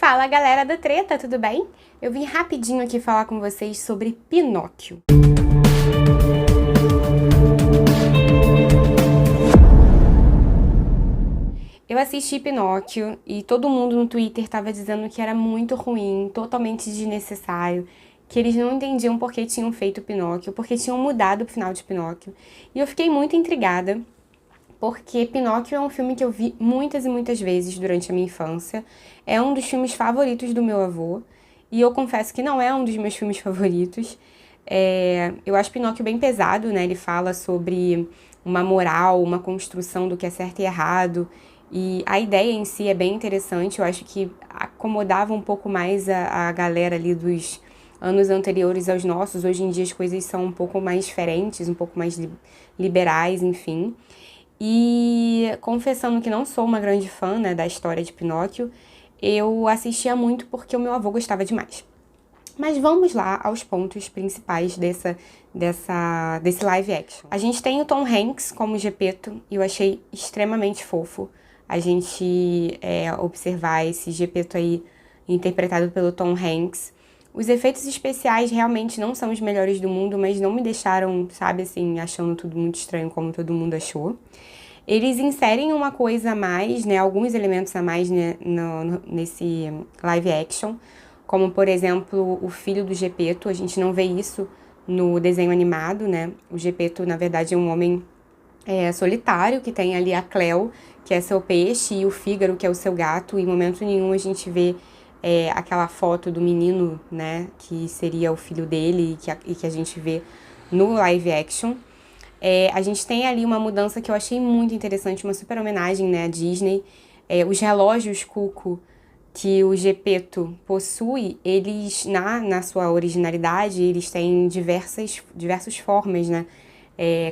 Fala galera da treta, tudo bem? Eu vim rapidinho aqui falar com vocês sobre Pinóquio. Eu assisti Pinóquio e todo mundo no Twitter tava dizendo que era muito ruim, totalmente desnecessário, que eles não entendiam por que tinham feito Pinóquio, porque tinham mudado o final de Pinóquio. E eu fiquei muito intrigada, porque Pinóquio é um filme que eu vi muitas e muitas vezes durante a minha infância. É um dos filmes favoritos do meu avô, e eu confesso que não é um dos meus filmes favoritos. Eu acho Pinóquio bem pesado, né? Ele fala sobre uma moral, uma construção do que é certo e errado, e a ideia em si é bem interessante. Eu acho que acomodava um pouco mais a galera ali dos anos anteriores aos nossos. Hoje em dia as coisas são um pouco mais diferentes, um pouco mais liberais, enfim. E confessando que não sou uma grande fã, né, da história de Pinóquio, eu assistia muito porque o meu avô gostava demais. Mas vamos lá aos pontos principais desse live action. A gente tem o Tom Hanks como Gepeto, e eu achei extremamente fofo a gente observar esse Gepeto aí interpretado pelo Tom Hanks. Os efeitos especiais realmente não são os melhores do mundo, mas não me deixaram, sabe, assim, achando tudo muito estranho como todo mundo achou. Eles inserem uma coisa a mais, né, alguns elementos a mais, né, nesse live action, como, por exemplo, o filho do Gepeto. A gente não vê isso no desenho animado, né? O Gepeto, na verdade, é um homem solitário, que tem ali a Cleo, que é seu peixe, e o Fígaro, que é o seu gato. Em momento nenhum a gente vê aquela foto do menino, né, que seria o filho dele e que a gente vê no live action. A gente tem ali uma mudança que eu achei muito interessante, uma super homenagem, né, à Disney. Os relógios Cuco que o Gepeto possui, eles, na sua originalidade, eles têm diversas formas, né,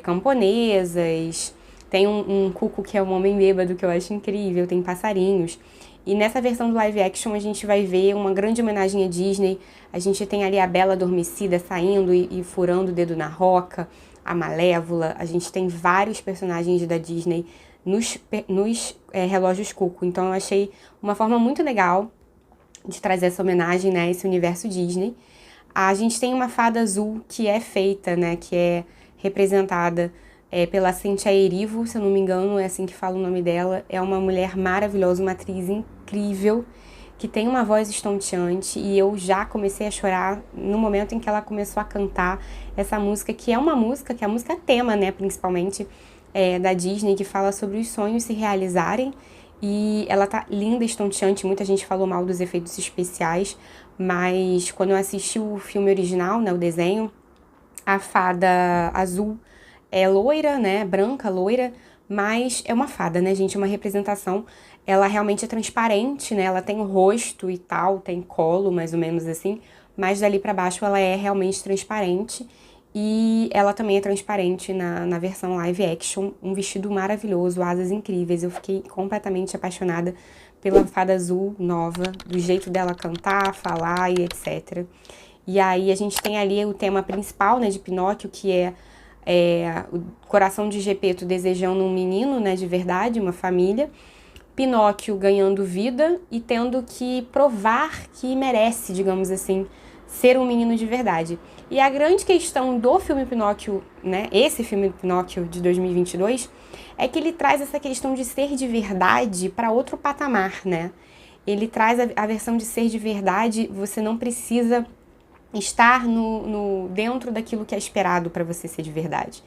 camponesas. Tem um Cuco que é um homem bêbado, que eu acho incrível, tem passarinhos. E nessa versão do live action a gente vai ver uma grande homenagem à Disney. A gente tem ali a Bela Adormecida saindo e furando o dedo na roca, a Malévola. A gente tem vários personagens da Disney nos relógios Cuco. Então eu achei uma forma muito legal de trazer essa homenagem, né, a esse universo Disney. A gente tem uma fada azul que é feita, né, que é representada pela Cynthia Erivo, se eu não me engano, é assim que fala o nome dela. É uma mulher maravilhosa, uma atriz incrível, que tem uma voz estonteante, e eu já comecei a chorar no momento em que ela começou a cantar essa música, que é uma música, que é a música tema, né, principalmente, da Disney, que fala sobre os sonhos se realizarem, e ela tá linda, estonteante. Muita gente falou mal dos efeitos especiais, mas quando eu assisti o filme original, né, o desenho, a fada azul é loira, né, branca, loira, mas é uma fada, né, gente, é uma representação. Ela realmente é transparente, né, ela tem o rosto e tal, tem colo, mais ou menos assim, mas dali pra baixo ela é realmente transparente, e ela também é transparente na versão live action. Um vestido maravilhoso, asas incríveis. Eu fiquei completamente apaixonada pela fada azul nova, do jeito dela cantar, falar e etc. E aí a gente tem ali o tema principal, né, de Pinóquio, que é o coração de Gepeto desejando um menino, né, de verdade, uma família. Pinóquio ganhando vida e tendo que provar que merece, digamos assim, ser um menino de verdade. E a grande questão do filme Pinóquio, né, esse filme Pinóquio de 2022, é que ele traz essa questão de ser de verdade para outro patamar, né? Ele traz a versão de ser de verdade. Você não precisa estar dentro daquilo que é esperado para você ser de verdade.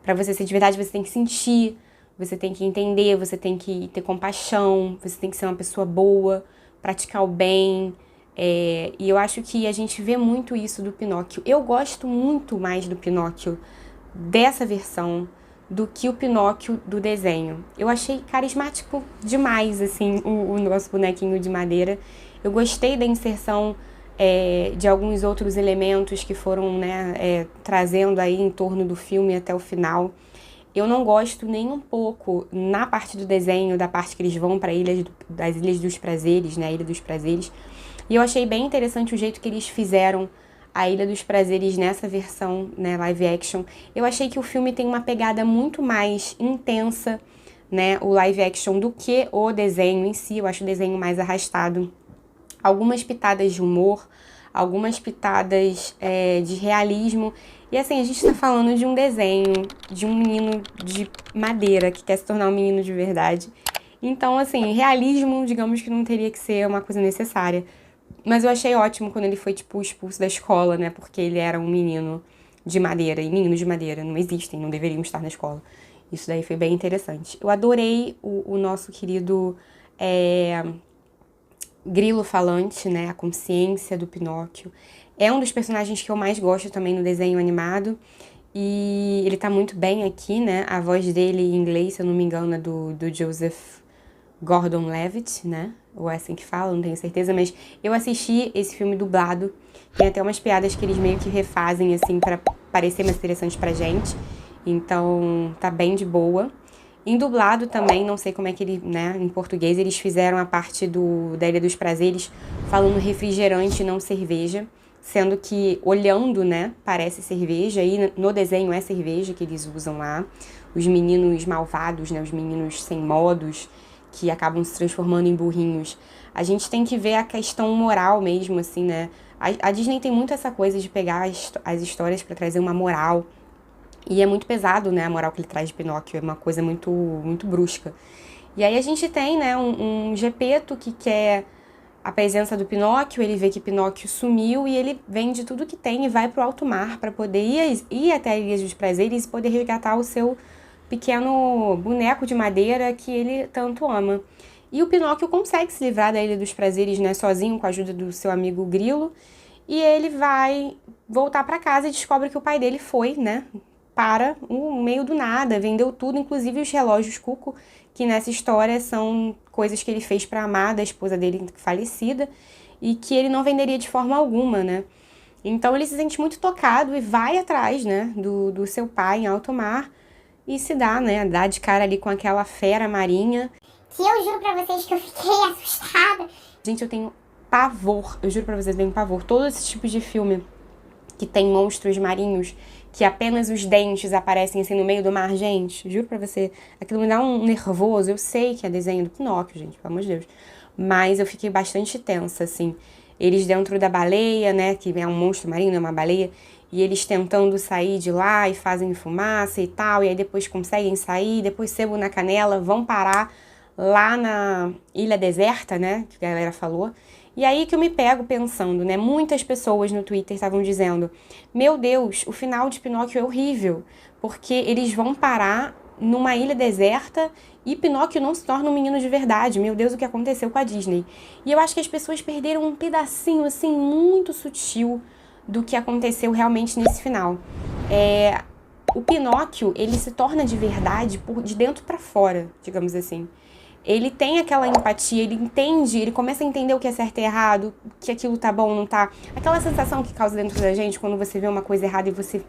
Para você ser de verdade, você tem que sentir, você tem que entender, você tem que ter compaixão, você tem que ser uma pessoa boa, praticar o bem. E eu acho que a gente vê muito isso do Pinóquio. Eu gosto muito mais do Pinóquio dessa versão do que o Pinóquio do desenho. Eu achei carismático demais, assim, o nosso bonequinho de madeira. Eu gostei da inserção de alguns outros elementos que foram, né, trazendo aí em torno do filme até o final. Eu não gosto nem um pouco, na parte do desenho, da parte que eles vão para das Ilhas dos Prazeres, né, a Ilha dos Prazeres. E eu achei bem interessante o jeito que eles fizeram a Ilha dos Prazeres nessa versão, né, live action. Eu achei que o filme tem uma pegada muito mais intensa, né, o live action, do que o desenho em si. Eu acho o desenho mais arrastado. algumas pitadas de humor, algumas pitadas de realismo. E assim, a gente tá falando de um desenho de um menino de madeira que quer se tornar um menino de verdade. Então, assim, realismo, digamos que não teria que ser uma coisa necessária. Mas eu achei ótimo quando ele foi, tipo, expulso da escola, né? Porque ele era um menino de madeira. E meninos de madeira não existem, não deveriam estar na escola. Isso daí foi bem interessante. Eu adorei o nosso querido grilo falante, né? A consciência do Pinóquio. É um dos personagens que eu mais gosto também no desenho animado. E ele tá muito bem aqui, né? A voz dele em inglês, se eu não me engano, é do Joseph Gordon-Levitt, né? Ou é assim que fala, não tenho certeza, mas eu assisti esse filme dublado. Tem até umas piadas que eles meio que refazem, assim, pra parecer mais interessante pra gente. Então, tá bem de boa. Em dublado também, não sei como é que ele, né, em português, eles fizeram a parte da Ilha dos Prazeres falando refrigerante e não cerveja, sendo que, olhando, né, parece cerveja, e no desenho é cerveja que eles usam lá. Os meninos malvados, né, os meninos sem modos, que acabam se transformando em burrinhos. A gente tem que ver a questão moral mesmo, assim, né? A Disney tem muito essa coisa de pegar as histórias para trazer uma moral. E é muito pesado, né, a moral que ele traz de Pinóquio, é uma coisa muito, muito brusca. E aí a gente tem, né, um Gepeto que quer a presença do Pinóquio, ele vê que Pinóquio sumiu e ele vende tudo que tem e vai pro alto mar para poder ir até a Ilha dos Prazeres e poder resgatar o seu pequeno boneco de madeira que ele tanto ama. E o Pinóquio consegue se livrar da Ilha dos Prazeres, né, sozinho, com a ajuda do seu amigo Grilo, e ele vai voltar para casa e descobre que o pai dele foi, né, para o meio do nada, vendeu tudo, inclusive os relógios Cuco, que nessa história são coisas que ele fez para a amada esposa dele falecida e que ele não venderia de forma alguma, né? Então ele se sente muito tocado e vai atrás, né, do seu pai em alto mar e se dá, né, dá de cara ali com aquela fera marinha. Que eu juro pra vocês que eu fiquei assustada. Gente, eu tenho pavor, eu juro pra vocês, eu tenho pavor. Todo esse tipo de filme que tem monstros marinhos, que apenas os dentes aparecem assim no meio do mar, gente, juro pra você, aquilo me dá um nervoso. Eu sei que é desenho do Pinóquio, gente, pelo amor de Deus, mas eu fiquei bastante tensa, assim. Eles dentro da baleia, né, que é um monstro marinho, é uma baleia, e eles tentando sair de lá e fazem fumaça e tal, e aí depois conseguem sair, depois sebo na canela, vão parar lá na ilha deserta, né, que a galera falou. E aí que eu me pego pensando, né, muitas pessoas no Twitter estavam dizendo: meu Deus, o final de Pinóquio é horrível, porque eles vão parar numa ilha deserta e Pinóquio não se torna um menino de verdade. Meu Deus, o que aconteceu com a Disney? E eu acho que as pessoas perderam um pedacinho, assim, muito sutil do que aconteceu realmente nesse final. O Pinóquio, ele se torna de verdade de dentro para fora, digamos assim. Ele tem aquela empatia, ele entende, ele começa a entender o que é certo e errado, que aquilo tá bom ou não tá. Aquela sensação que causa dentro da gente quando você vê uma coisa errada e você,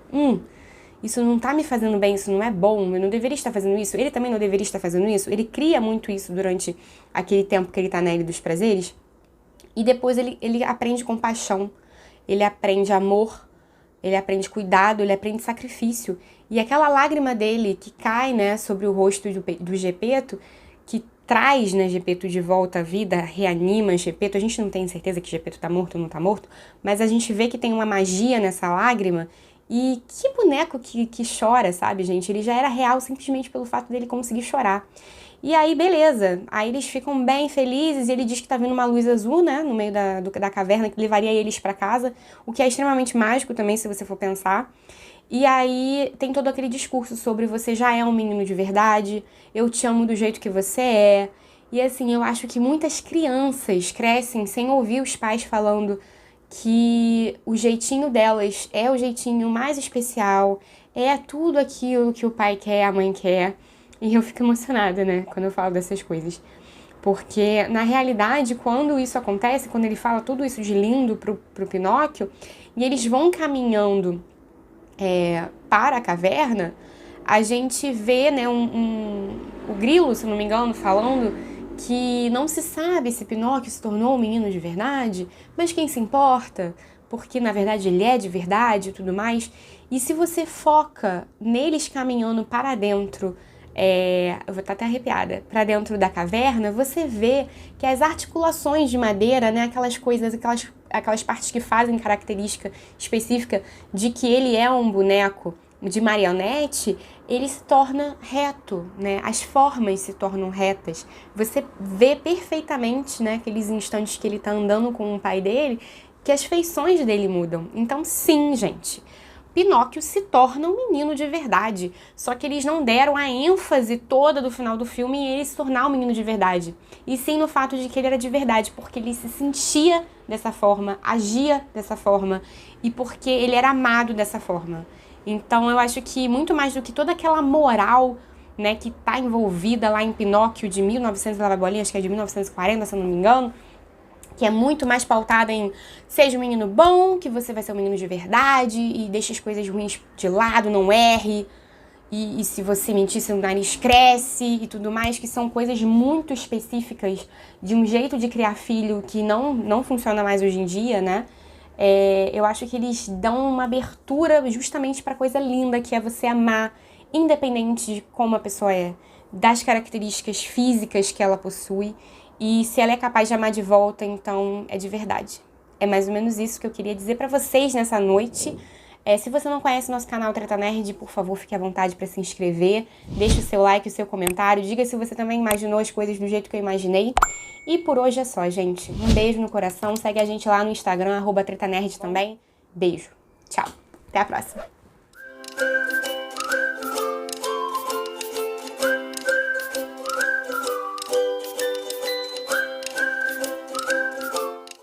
isso não tá me fazendo bem, isso não é bom, eu não deveria estar fazendo isso, ele também não deveria estar fazendo isso. Ele cria muito isso durante aquele tempo que ele tá na Ilha dos Prazeres. E depois ele aprende compaixão, ele aprende amor, ele aprende cuidado, ele aprende sacrifício. E aquela lágrima dele que cai, né, sobre o rosto do Gepeto, que traz, né, Gepeto de volta à vida, reanima Gepeto. A gente não tem certeza que Gepeto tá morto ou não tá morto, mas a gente vê que tem uma magia nessa lágrima. E que boneco que chora, sabe, gente? Ele já era real simplesmente pelo fato dele conseguir chorar. E aí, beleza. Aí eles ficam bem felizes e ele diz que tá vindo uma luz azul, né, no meio da caverna, que levaria eles pra casa, o que é extremamente mágico também, se você for pensar. E aí tem todo aquele discurso sobre você já é um menino de verdade, eu te amo do jeito que você é. E assim, eu acho que muitas crianças crescem sem ouvir os pais falando que o jeitinho delas é o jeitinho mais especial, é tudo aquilo que o pai quer, a mãe quer. E eu fico emocionada, né, quando eu falo dessas coisas. Porque, na realidade, quando isso acontece, quando ele fala tudo isso de lindo pro Pinóquio, e eles vão caminhando para a caverna, a gente vê, né, o Grilo, se não me engano, falando que não se sabe se Pinóquio se tornou um menino de verdade, mas quem se importa? Porque, na verdade, ele é de verdade e tudo mais. E se você foca neles caminhando para dentro eu vou estar até arrepiada, pra dentro da caverna, você vê que as articulações de madeira, né, aquelas coisas, aquelas partes que fazem característica específica de que ele é um boneco de marionete, ele se torna reto, né? As formas se tornam retas. Você vê perfeitamente, né, aqueles instantes que ele tá andando com o pai dele, que as feições dele mudam. Então, sim, gente, Pinóquio se torna um menino de verdade. Só que eles não deram a ênfase toda do final do filme em ele se tornar um menino de verdade. E sim no fato de que ele era de verdade, porque ele se sentia dessa forma, agia dessa forma e porque ele era amado dessa forma. Então eu acho que muito mais do que toda aquela moral, né, que tá envolvida lá em Pinóquio de 1900 lá vai bolinha, acho que é de 1940, se eu não me engano, que é muito mais pautada em seja um menino bom, que você vai ser um menino de verdade e deixe as coisas ruins de lado, não erre. E se você mentir, seu nariz cresce e tudo mais, que são coisas muito específicas de um jeito de criar filho que não funciona mais hoje em dia, né? Eu acho que eles dão uma abertura justamente para coisa linda, que é você amar, independente de como a pessoa é, das características físicas que ela possui, e se ela é capaz de amar de volta, então é de verdade. É mais ou menos isso que eu queria dizer para vocês nessa noite. Se você não conhece o nosso canal Treta Nerd, por favor, fique à vontade para se inscrever. Deixe o seu like, o seu comentário. Diga se você também imaginou as coisas do jeito que eu imaginei. E por hoje é só, gente. Um beijo no coração. Segue a gente lá no Instagram, @TretaNerd também. Beijo. Tchau. Até a próxima.